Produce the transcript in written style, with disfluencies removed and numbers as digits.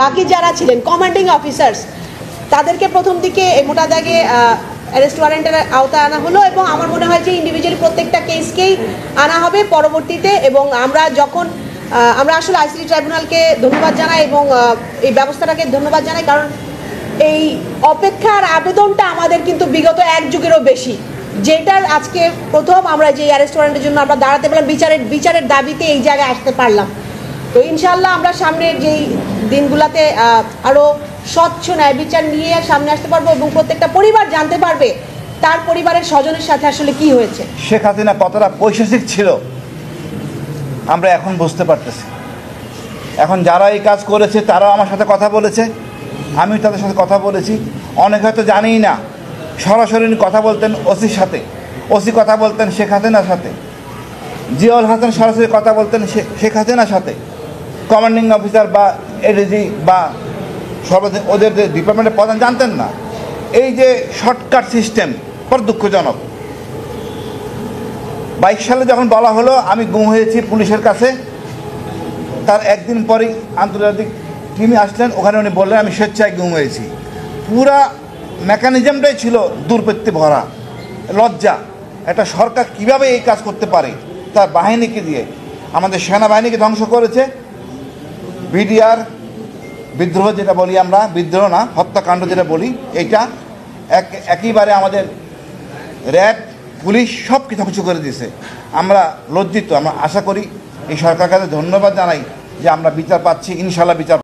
বাকি যারা ছিলেন কমান্ডিং অফিসার্স তাদেরকে প্রথম দিকে মোটা দাগে অ্যারেস্ট ওয়ারেন্টের আওতায় আনা হলো এবং আমার মনে হয় যে ইন্ডিভিজুয়ালি প্রত্যেকটা কেসকেই আনা হবে পরবর্তীতে। এবং আমরা আসলে আইসিটি ট্রাইব্যুনালকে ধন্যবাদ জানাই এবং এই ব্যবস্থাটাকে ধন্যবাদ জানাই, কারণ এই অপেক্ষার আবেদনটা আমাদের কিন্তু বিগত 1 যুগেরও বেশি, যেটার আজকে প্রথম আমরা যে অ্যারেস্ট ওয়ারেন্টের জন্য আমরা দাঁড়াতে পারলাম, বিচারের দাবিতে এই জায়গায় আসতে পারলাম। তো ইনশাল্লাহ আমরা সামনের যেই দিনগুলোতে আরও স্বচ্ছ ন্যায় বিচার নিয়ে সামনে আসতে পারবো এবং প্রত্যেকটা পরিবার জানতে পারবে তার পরিবারের স্বজনের সাথে আসলে কি হয়েছে। শেখ হাসিনা কতটা পৈশাচিক ছিল আমরা এখন বুঝতে পারতেছি। এখন যারা এই কাজ করেছে তারাও আমার সাথে কথা বলেছে, আমিও তাদের সাথে কথা বলেছি। অনেক হয়তো জানিই না, সরাসরি কথা বলতেন ওসির সাথে, ওসি কথা বলতেন শেখ হাসিনার সাথে, জিয়াউল হাসান সরাসরি কথা বলতেন শেখ হাসিনার সাথে, কমান্ডিং অফিসার বা এডিজি বা সর্বদিন ওদের যে ডিপার্টমেন্টের প্রধান জানতেন না। এই যে শর্টকাট সিস্টেম বড় দুঃখজনক। 22 সালে যখন বলা হলো আমি গুম হয়েছি পুলিশের কাছে, তার একদিন পরেই আন্তর্জাতিক টিমে আসলেন, ওখানে উনি বললেন আমি স্বেচ্ছায় গুম হয়েছি। পুরা মেকানিজমটাই ছিল দুর্বৃত্তি ভরা, লজ্জা। একটা সরকার কিভাবে এই কাজ করতে পারে, তার বাহিনীকে দিয়ে আমাদের সেনাবাহিনীকে ধ্বংস করেছে। বিডিআর বিদ্রোহ যেটা বলি আমরা, বিদ্রোহ না হত্যাকাণ্ড যেটা বলি, এইটা একইবারে আমাদের র্যাব পুলিশ সব কিছু করে দিয়েছে। আমরা লজ্জিত। আমরা আশা করি এই সরকার কাছে ধন্যবাদ জানাই যে আমরা বিচার পাচ্ছি, ইনশাল্লাহ বিচার